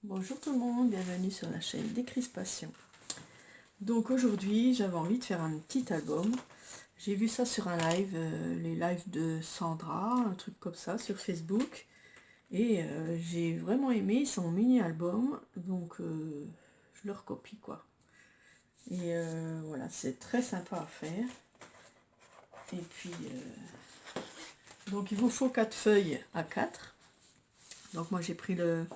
Bonjour tout le monde, bienvenue sur la chaîne Décrispation. Donc aujourd'hui j'avais envie de faire un petit album. J'ai vu ça sur un live, les lives de Sandra, un truc comme ça sur Facebook. Et j'ai vraiment aimé, ils sont mini-albums, donc je leur copie quoi. Et voilà, c'est très sympa à faire. Et puis, donc il vous faut 4 feuilles A4. Donc moi j'ai pris le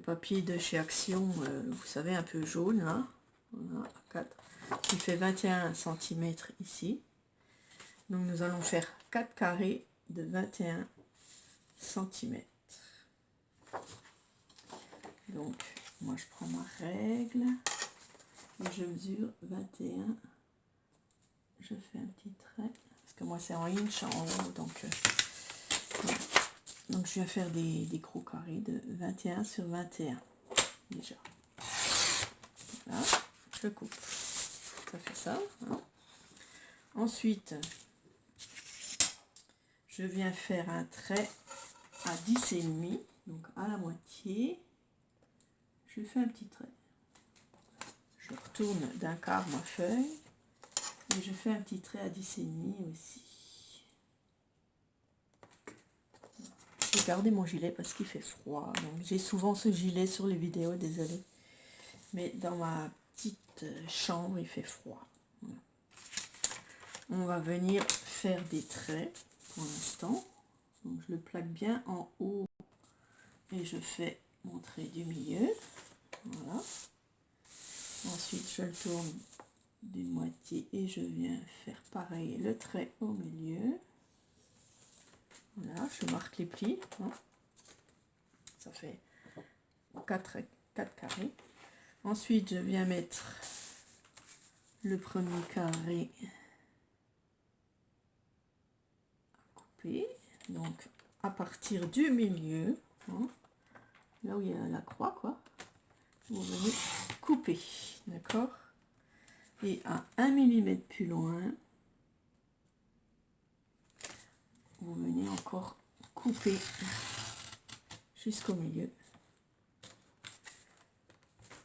papier de chez Action, vous savez, un peu jaune là, voilà, A4, qui fait 21 cm ici. Donc nous allons faire 4 carrés de 21 cm. Donc moi je prends ma règle et je mesure 21. Je fais un petit trait, parce que moi c'est en inch en haut, donc voilà. Donc je viens faire des gros carrés de 21 sur 21 déjà. Voilà, je coupe. Ça fait ça. Hein. Ensuite, je viens faire un trait à 10,5, donc à la moitié. Je fais un petit trait. Je retourne d'un quart ma feuille et je fais un petit trait à 10,5 aussi. J'ai gardé mon gilet parce qu'il fait froid. Donc j'ai souvent ce gilet sur les vidéos, désolé. Mais dans ma petite chambre, il fait froid. Voilà. On va venir faire des traits pour l'instant. Donc je le plaque bien en haut et je fais mon trait du milieu. Voilà. Ensuite je le tourne d'une moitié et je viens faire pareil le trait au milieu. Voilà, je marque les plis. Hein. Ça fait 4 carrés. Ensuite je viens mettre le premier carré à couper. Donc à partir du milieu, hein, là où il y a la croix, quoi, vous venez couper, d'accord, et à 1 mm plus loin vous venez encore couper jusqu'au milieu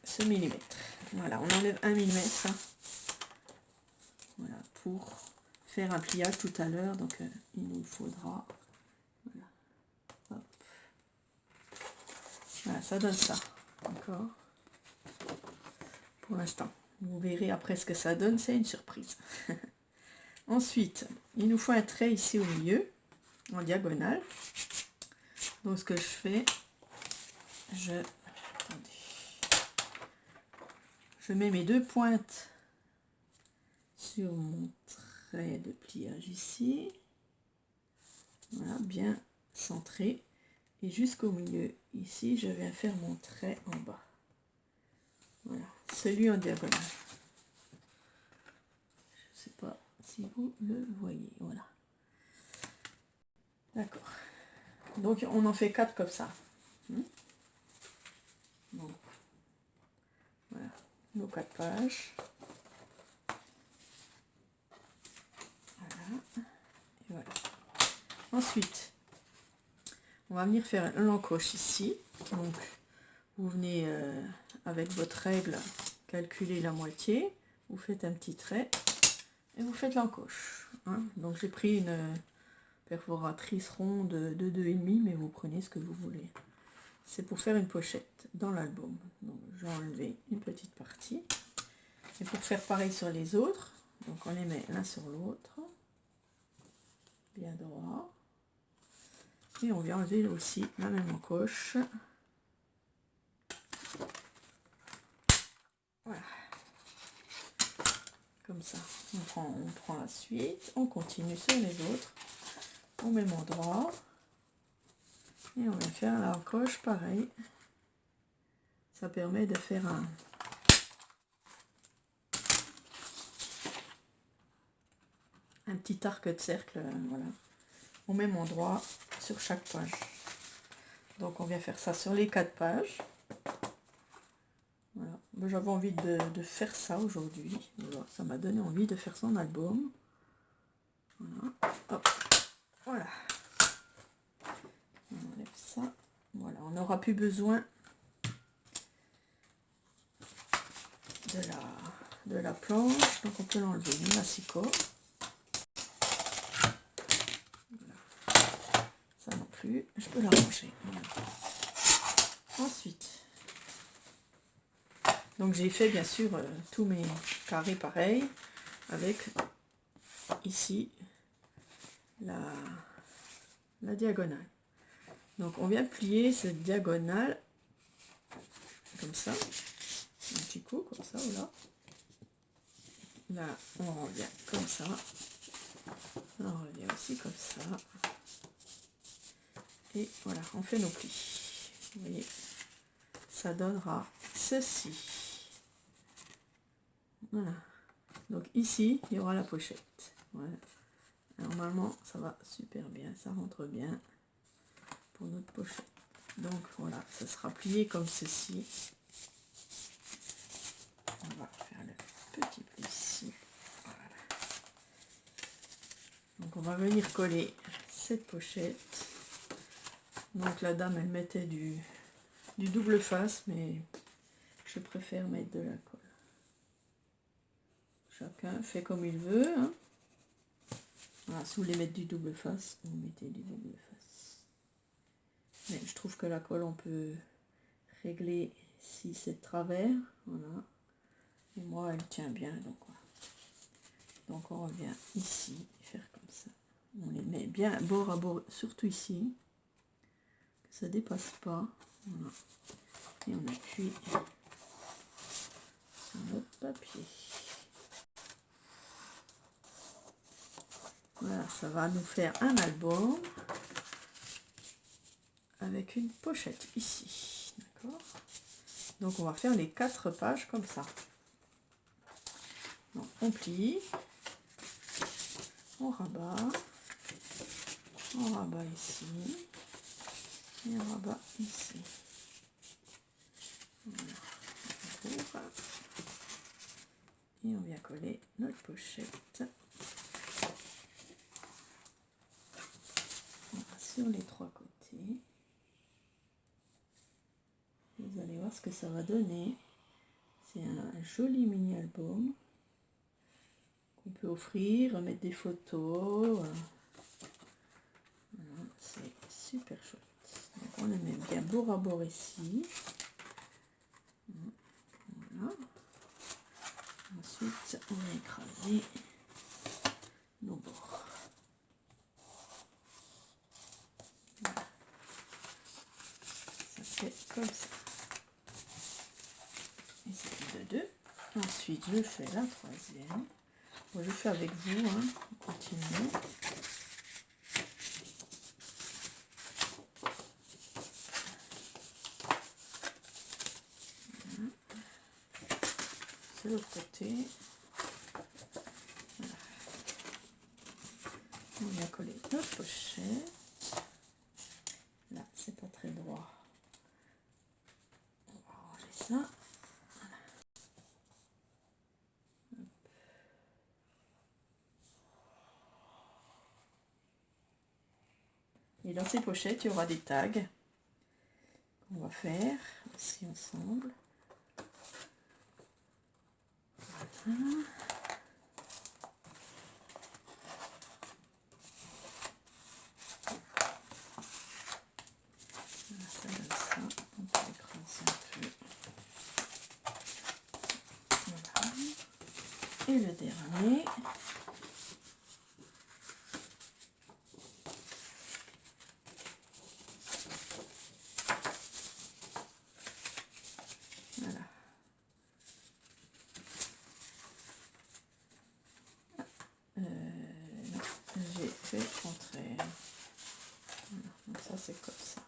ce millimètre. Voilà, on enlève 1 mm, hein, voilà, pour faire un pliage tout à l'heure, donc il nous faudra, voilà, hop. Voilà, ça donne ça, d'accord, pour l'instant. Vous verrez après ce que ça donne, c'est une surprise. Ensuite, il nous faut un trait ici au milieu, en diagonale. Donc ce que je fais, je mets mes deux pointes sur mon trait de pliage ici. Voilà, bien centré. Et jusqu'au milieu, ici, je viens faire mon trait en bas. Voilà, celui en diagonale. Je ne sais pas si vous le voyez, voilà. D'accord. Donc on en fait 4 comme ça. Donc, voilà, nos 4 pages. Voilà. Et voilà. Ensuite, on va venir faire l'encoche ici. Donc, vous venez avec votre règle calculer la moitié. Vous faites un petit trait et vous faites l'encoche. Hein. Donc, j'ai pris une perforatrice ronde de 2,5, mais vous prenez ce que vous voulez. C'est pour faire une pochette dans l'album. Donc, j'ai enlevé une petite partie. Et pour faire pareil sur les autres, donc on les met l'un sur l'autre, bien droit. Et on vient enlever aussi la même encoche. Voilà. Comme ça. On prend la suite. On continue sur les autres. On met le droit. Et on va faire l'encoche pareil. Ça permet de faire un petit arc de cercle. Voilà. On met mon droit sur chaque page. Donc on vient faire ça sur les 4 pages. Voilà. J'avais envie de faire ça aujourd'hui. Voilà. Ça m'a donné envie de faire son album. Voilà. Hop. Voilà. On enlève ça. Voilà. On n'aura plus besoin de la planche, donc on peut l'enlever, le massicot. Voilà. Ça non plus, je peux la ranger. Voilà. Ensuite, donc j'ai fait bien sûr tous mes carrés pareils, avec ici la diagonale. Donc on vient plier cette diagonale comme ça, un petit coup comme ça, voilà. Là on revient comme ça, on revient aussi comme ça, et voilà, on fait nos plis. Vous voyez, ça donnera ceci. Voilà. Donc ici il y aura la pochette. Voilà. Normalement ça va super bien, ça rentre bien pour notre pochette. Donc voilà, ça sera plié comme ceci. On va faire le petit pli ici. Voilà. Donc on va venir coller cette pochette. Donc la dame elle mettait du double face, mais je préfère mettre de la colle. Chacun fait comme il veut. Hein. Voilà, si vous voulez mettre du double face, vous mettez du double face. Mais je trouve que la colle, on peut régler si c'est de travers. Voilà. Et moi, elle tient bien. Donc, voilà. Donc on revient ici, faire comme ça. On les met bien bord à bord, surtout ici. Que ça dépasse pas. Voilà. Et on appuie sur notre papier. Voilà, ça va nous faire un album avec une pochette ici. D'accord. Donc on va faire les 4 pages comme ça. Donc, on plie, on rabat ici et on rabat ici. Voilà. On ouvre et on vient coller notre pochette. Voilà, sur les 3 côtés. Vous allez voir ce que ça va donner. C'est un joli mini album qu'on peut offrir, mettre des photos. Voilà, c'est super chouette. Donc on le met bien bord à bord ici. Voilà. Ensuite, on va écraser nos bords. Voilà. Ça fait comme ça. Et c'est de 2. Ensuite, je fais la 3e. Bon, je fais avec vous, hein. On continue. Voilà. C'est l'autre côté. Voilà. On vient coller notre pochette. Là, c'est pas très droit. On va ranger ça. Et dans ces pochettes, il y aura des tags qu'on va faire aussi ensemble. Voilà. Voilà, ça donne ça. On peut écraser un peu. Voilà. Et le dernier. Voilà. Non, j'ai fait le contraire. Voilà. Donc ça c'est comme ça.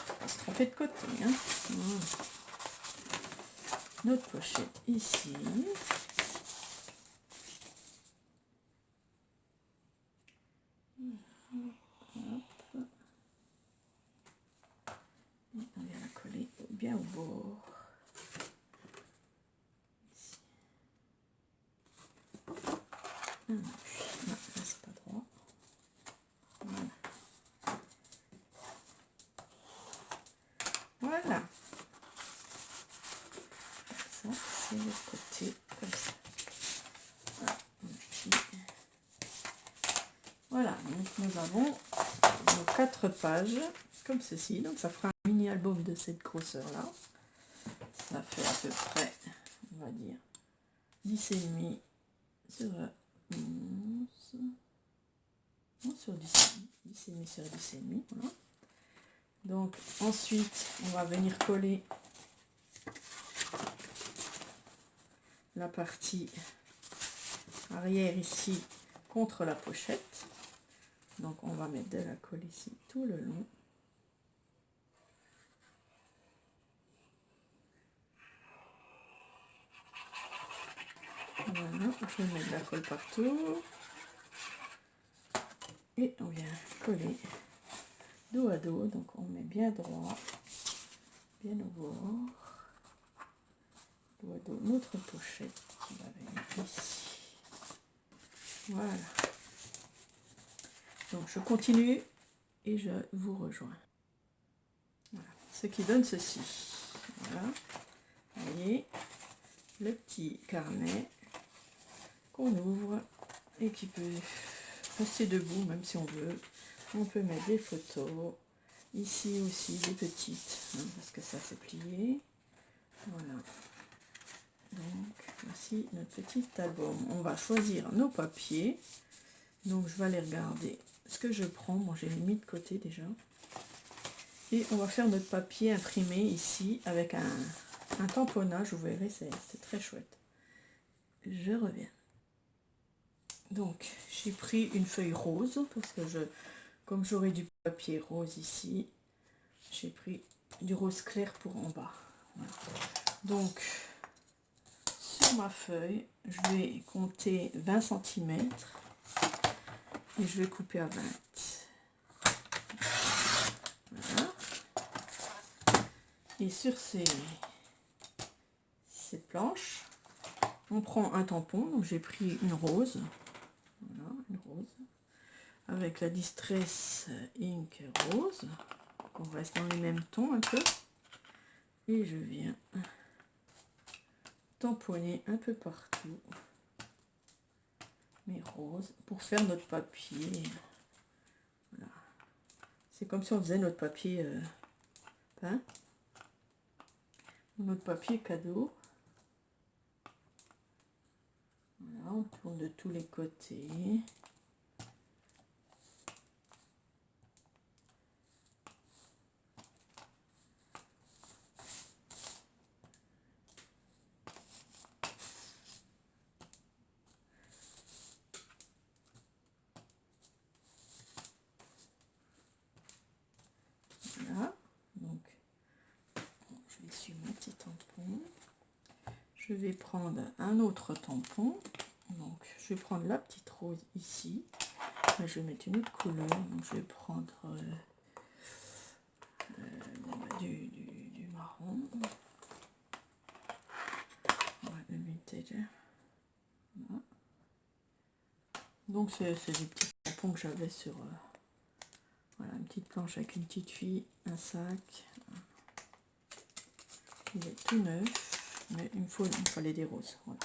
On va se tromper de côté. Hein. Voilà. Notre pochette ici. Hop. Et on vient la coller bien au bord. Ici. Non, là c'est pas droit. Voilà. Voilà. de l'autre côté, comme ça. Voilà, donc nous avons nos 4 pages, comme ceci. Donc ça fera un mini album de cette grosseur-là. Ça fait à peu près, on va dire, 10,5 sur 11. Non, sur 10,5 sur 10,5. Voilà. Donc ensuite, on va venir coller la partie arrière ici contre la pochette. Donc on va mettre de la colle ici tout le long. Voilà, je vais mettre de la colle partout. Et on vient coller dos à dos. Donc on met bien droit, bien au bord. Dos à dos notre pochette qui va venir ici. Voilà. Donc je continue et je vous rejoins. Voilà. Ce qui donne ceci. Voilà. Vous voyez, le petit carnet qu'on ouvre et qui peut rester debout même si on veut. On peut mettre des photos. Ici aussi des petites, hein, parce que ça c'est plié. Voilà. Donc voici notre petit album. On va choisir nos papiers. Donc je vais aller regarder ce que je prends. Moi j'ai mis de côté déjà. Et on va faire notre papier imprimé ici avec un tamponnage. Vous verrez, c'est très chouette. Je reviens. Donc j'ai pris une feuille rose parce que comme j'aurai du papier rose ici, j'ai pris du rose clair pour en bas. Voilà. Donc sur ma feuille, je vais compter 20 cm et je vais couper à 20. Voilà. Et sur ces planches, on prend un tampon. Donc j'ai pris une rose. Voilà, une rose. Avec la Distress Ink rose. Donc on reste dans les mêmes tons un peu. Et je viens tamponner un peu partout mes roses pour faire notre papier. Voilà. C'est comme si on faisait notre papier peint. Notre papier cadeau. Voilà, on tourne de tous les côtés. Voilà, donc je vais essuyer mon petit tampon. Je vais prendre un autre tampon. Donc je vais prendre la petite rose ici. Là, je vais mettre une autre couleur. Donc je vais prendre du marron. Ouais, le vintage. Voilà. Donc c'est des petits tampons que j'avais sur voilà, une petite planche avec une petite fille, un sac. Il est tout neuf, mais il fallait des roses. Voilà.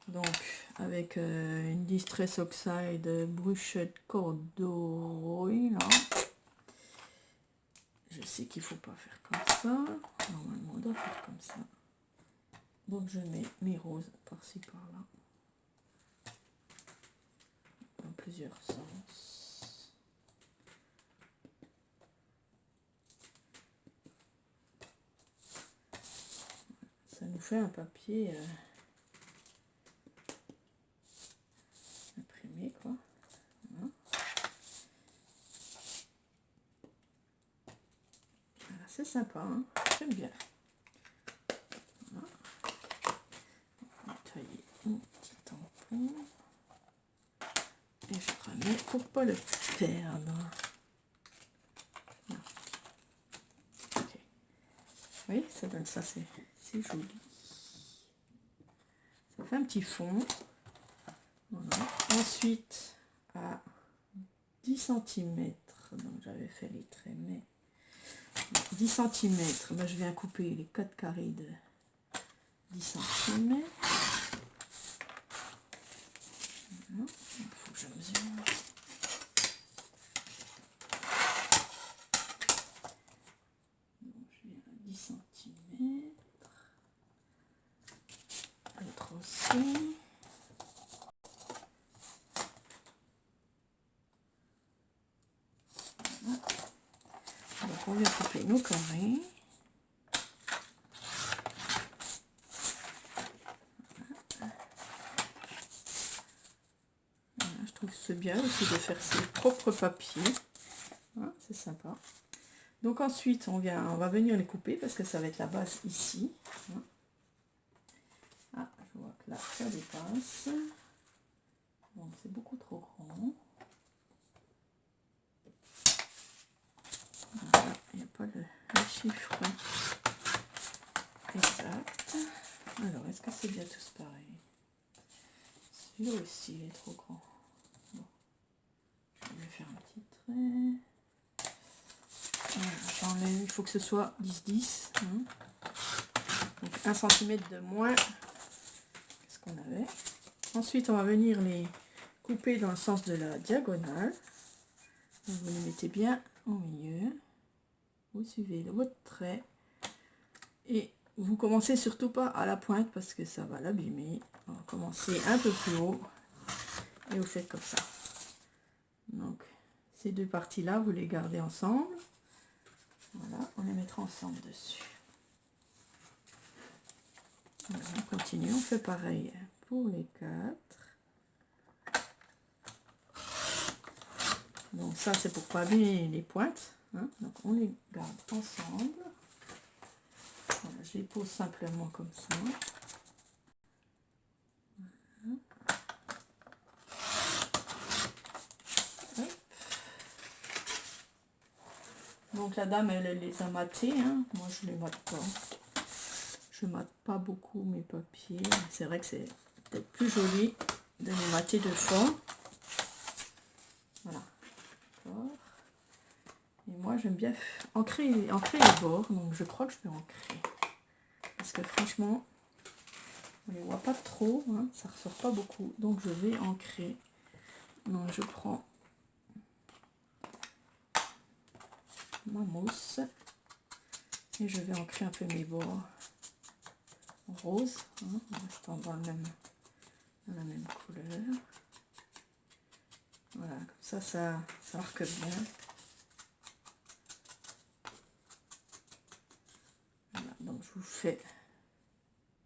Donc avec une Distress Oxide Brushette Corduroy là. Je sais qu'il faut pas faire comme ça. Normalement on doit faire comme ça. Donc je mets mes roses par-ci par-là. Dans plusieurs sens. Ça nous fait un papier imprimé quoi. Voilà. Voilà, c'est sympa, hein, j'aime bien. Voilà. Nettoyer mon petit tampon. Et je remets pour pas le perdre. Okay. Oui, ça donne ça, c'est joli. Ça fait un petit fond. Voilà. Ensuite, à 10 cm, donc j'avais fait les traits, mais 10 cm, ben je viens couper les 4 carrés 10 cm. Il faut que je mesure. Donc je vais à 10 cm. L'autre aussi. Voilà. Donc on vient couper nos carrés. Je trouve que c'est bien aussi de faire ses propres papiers. Hein, c'est sympa. Donc ensuite, on va venir les couper parce que ça va être la base ici. Hein. Ah, je vois que là, ça dépasse. Donc c'est beaucoup trop grand. Voilà, il n'y a pas le chiffre exact. Alors, est-ce que c'est bien tous pareil? Celui-là aussi, il est trop grand. Bon. Je vais faire un petit trait. Voilà, j'enlève, il faut que ce soit 10-10. Hein. Donc 1 cm de moins que ce qu'on avait. Ensuite, on va venir les couper dans le sens de la diagonale. Donc, vous les mettez bien au milieu. Vous suivez votre trait. Et vous commencez surtout pas à la pointe parce que ça va l'abîmer. On va commencer un peu plus haut. Et vous faites comme ça. Donc, ces deux parties-là, vous les gardez ensemble. Voilà, on les mettra ensemble dessus. Alors, on continue, on fait pareil pour les 4. Donc ça, c'est pour pas abîmer les pointes. Hein. Donc on les garde ensemble. Voilà, je les pose simplement comme ça. Voilà. Donc la dame, elle les a matés. Hein. Moi, je les mate pas. Je mate pas beaucoup mes papiers. C'est vrai que c'est peut-être plus joli de les mater de fois. Voilà. Et moi, j'aime bien ancrer les bords. Donc je crois que je vais ancrer. Parce que franchement, on ne les voit pas trop. Hein, ça ressort pas beaucoup. Donc je vais ancrer. Donc je prends ma mousse et je vais ancrer un peu mes bords en rose, hein, en restant dans la même couleur. Voilà, comme ça arque bien. Voilà, donc je vous fais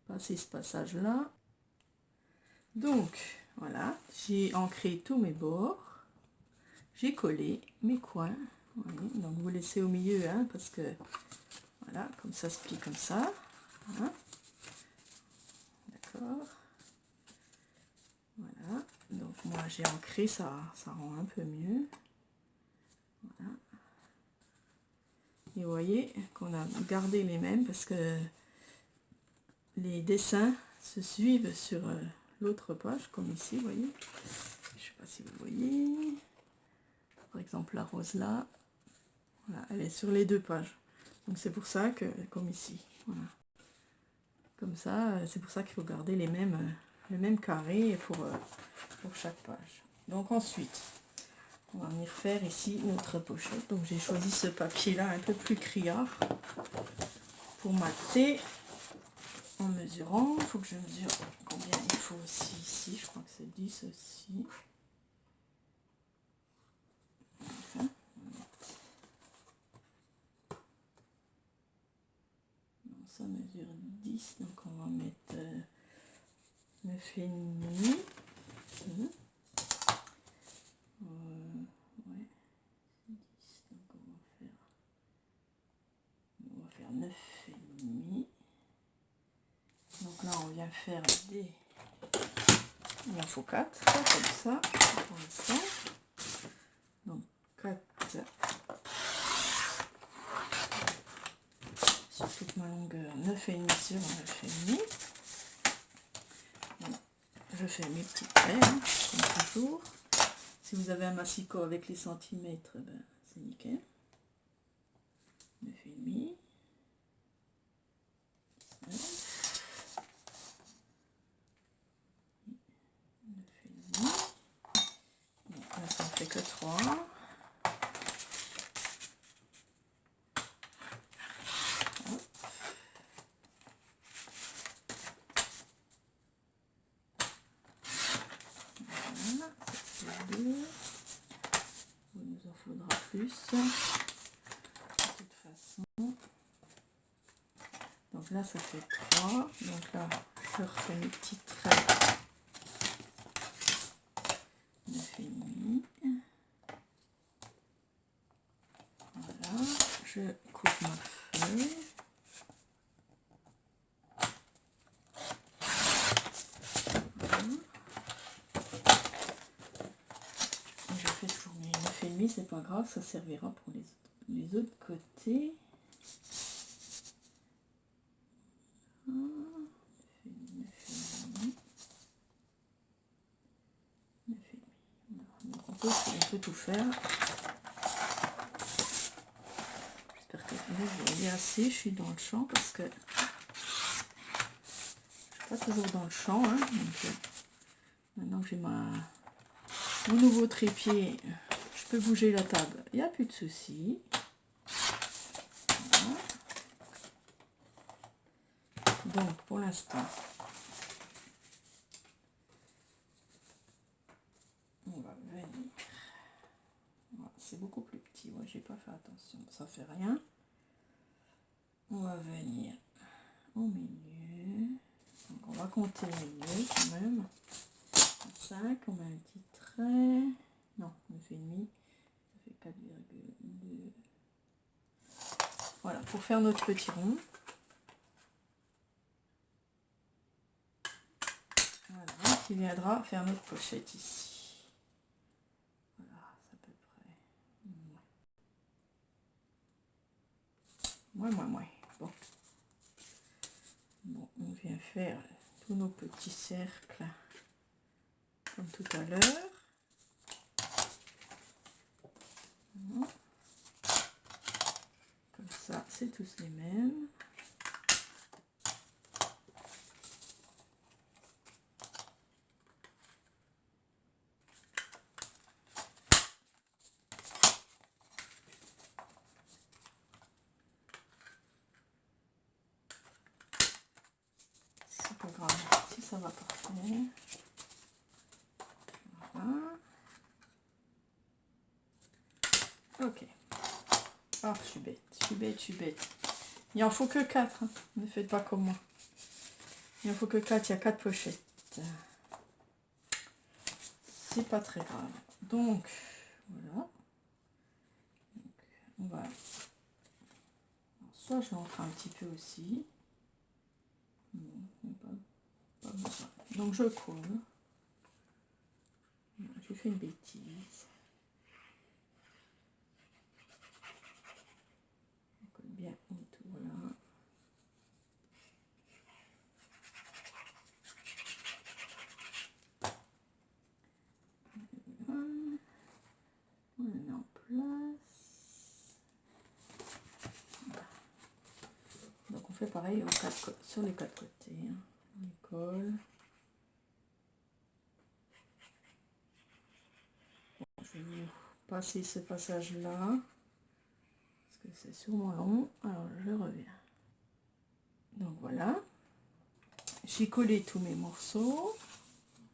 passer ce passage là. Donc voilà, j'ai ancré tous mes bords, j'ai collé mes coins. Voyez, donc vous laissez au milieu, hein, parce que voilà, comme ça se plie comme ça. Hein. D'accord. Voilà. Donc moi j'ai ancré, ça rend un peu mieux. Voilà. Et vous voyez qu'on a gardé les mêmes parce que les dessins se suivent sur l'autre page, comme ici, vous voyez. Je ne sais pas si vous voyez. Par exemple la rose là, voilà, elle est sur les deux pages. Donc c'est pour ça que, comme ici, voilà. Comme ça, c'est pour ça qu'il faut garder les mêmes carrés pour chaque page. Donc ensuite, on va venir faire ici notre pochette. Donc j'ai choisi ce papier là un peu plus criard pour mater en mesurant. Il faut que je mesure combien il faut aussi ici. Je crois que c'est 10 aussi. Enfin, ça mesure 10, donc on va mettre 9,5. Ouais, 10, donc on va faire 9,5. Donc là on vient faire des... Il en faut 4, comme ça, pour l'instant. Donc 4 sur toute ma longueur, 9,5 sur 9,5. Voilà. Je fais mes petits traits, hein, comme toujours. Si vous avez un massicot avec les centimètres, ben, c'est nickel. 9,5. que 3. Voilà, ça fait 2. Il nous en faudra plus. De toute façon. Donc là, ça fait 3. Donc là, je refais mes petits traits. 9,5. Voilà, je coupe ma feuille. Je fais toujours mes 9,5, c'est pas grave, ça servira pour les autres côtés. On peut tout faire. J'espère que vous voyez assez. Je suis dans le champ parce que je suis pas toujours dans le champ. Hein, donc, maintenant que j'ai mon nouveau trépied, je peux bouger la table. Il n'y a plus de soucis. Voilà. Donc pour l'instant, on va venir. Voilà, c'est beaucoup plus petit. Moi, j'ai pas fait attention. Ça fait rien. On va venir au milieu. Donc on va compter le milieu quand même. 5, on met un petit trait. Non, 9,5. Ça fait 4,2. Voilà, pour faire notre petit rond. Voilà, qui viendra faire notre pochette ici. Voilà, c'est à peu près. Moins. Bon, on vient faire tous nos petits cercles comme tout à l'heure. Voilà. Comme ça, c'est tous les mêmes. C'est pas grave si ça va pas faire. Voilà. Ok. Ah, je suis bête. Il en faut que 4. Hein. Ne faites pas comme moi. Il en faut que 4. Il y a 4 pochettes. C'est pas très grave. Donc, voilà. Donc, on va... Alors, soit je rentre un petit peu aussi. Non, pas besoin. Donc, je colle. J'ai fait une bêtise. On colle bien autour là. On le met en place. Voilà. Donc on fait pareil sur les 4 côtés. Hein. On colle. Bon, je vais vous passer ce passage là. Parce que c'est sûrement long. Alors je reviens. Donc voilà. J'ai collé tous mes morceaux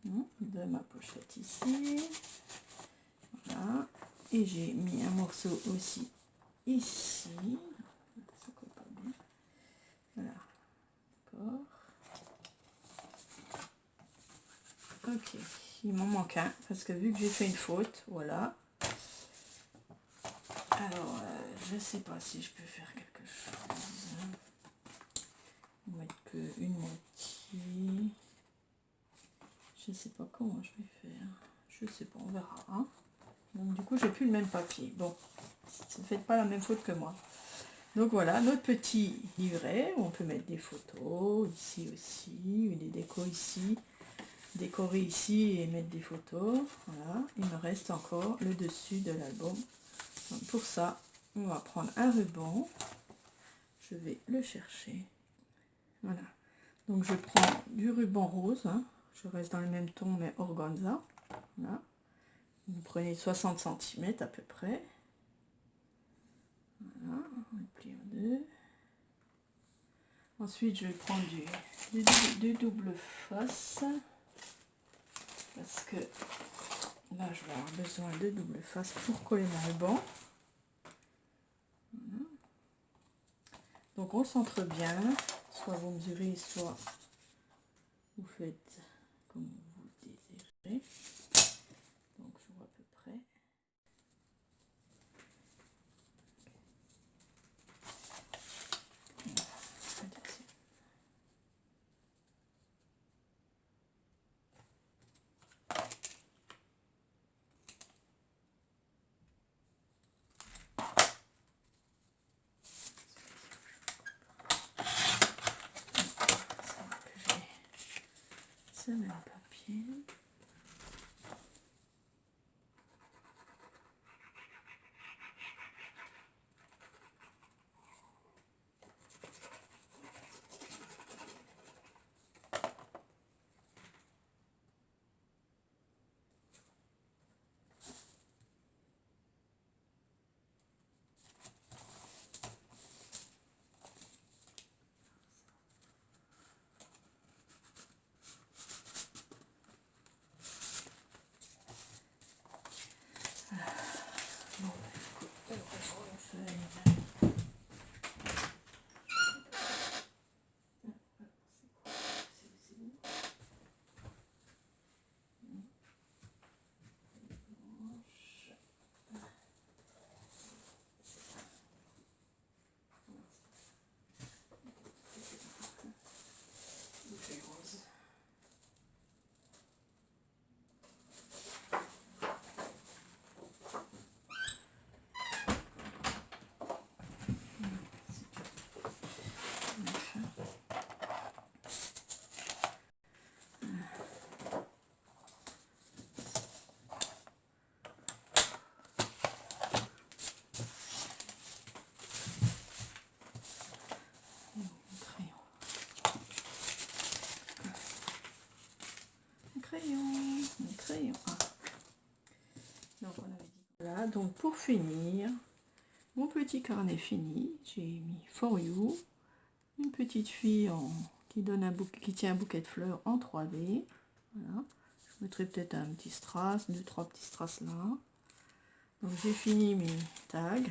de ma pochette ici. Voilà. Et j'ai mis un morceau aussi ici. Ça colle pas bien. Voilà. D'accord. Ok. Il m'en manque un. Parce que vu que j'ai fait une faute, voilà. Alors, je sais pas si je peux faire quelque chose. On va mettre que une moitié. Je sais pas comment je vais faire. Je sais pas, on verra. Hein. Donc du coup, j'ai plus le même papier. Bon, ne faites pas la même faute que moi. Donc voilà, notre petit livret. Où on peut mettre des photos ici aussi, des décos ici, décorer ici et mettre des photos. Voilà, il me reste encore le dessus de l'album. Donc pour ça, on va prendre un ruban. Je vais le chercher. Voilà. Donc je prends du ruban rose. Hein. Je reste dans le même ton mais organza. Voilà. Vous prenez 60 cm à peu près. Voilà, on le plie en deux. Ensuite, je vais prendre du double face. Parce que là, je vais avoir besoin de double face pour coller mon ruban. Voilà. Donc, on centre bien. Soit vous mesurez, soit vous faites comme vous désirez. Donc, je vois à peu près. Ce même papier. Bon, un crayon. Ah. Donc, on avait dit. Voilà, donc pour finir, mon petit carnet fini, j'ai mis For You, une petite fille qui tient un bouquet de fleurs en 3D. Voilà. Je mettrai peut-être un petit strass, 2-3 petits strass là. Donc j'ai fini mes tags.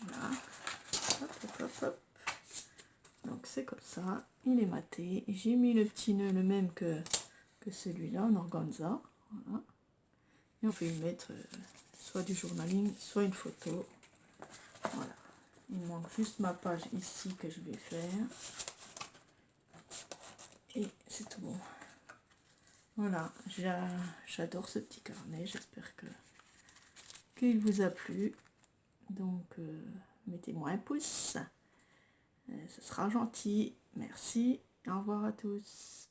Voilà. Hop, hop, hop, hop. Donc c'est comme ça, il est maté. J'ai mis le petit nœud, le même que celui-là en organza. Voilà. Et on peut y mettre soit du journaling, soit une photo. Voilà. Il manque juste ma page ici que je vais faire. Et c'est tout bon. Voilà, j'adore ce petit carnet. J'espère qu'il vous a plu. Donc, mettez-moi un pouce. Ce sera gentil. Merci. Au revoir à tous.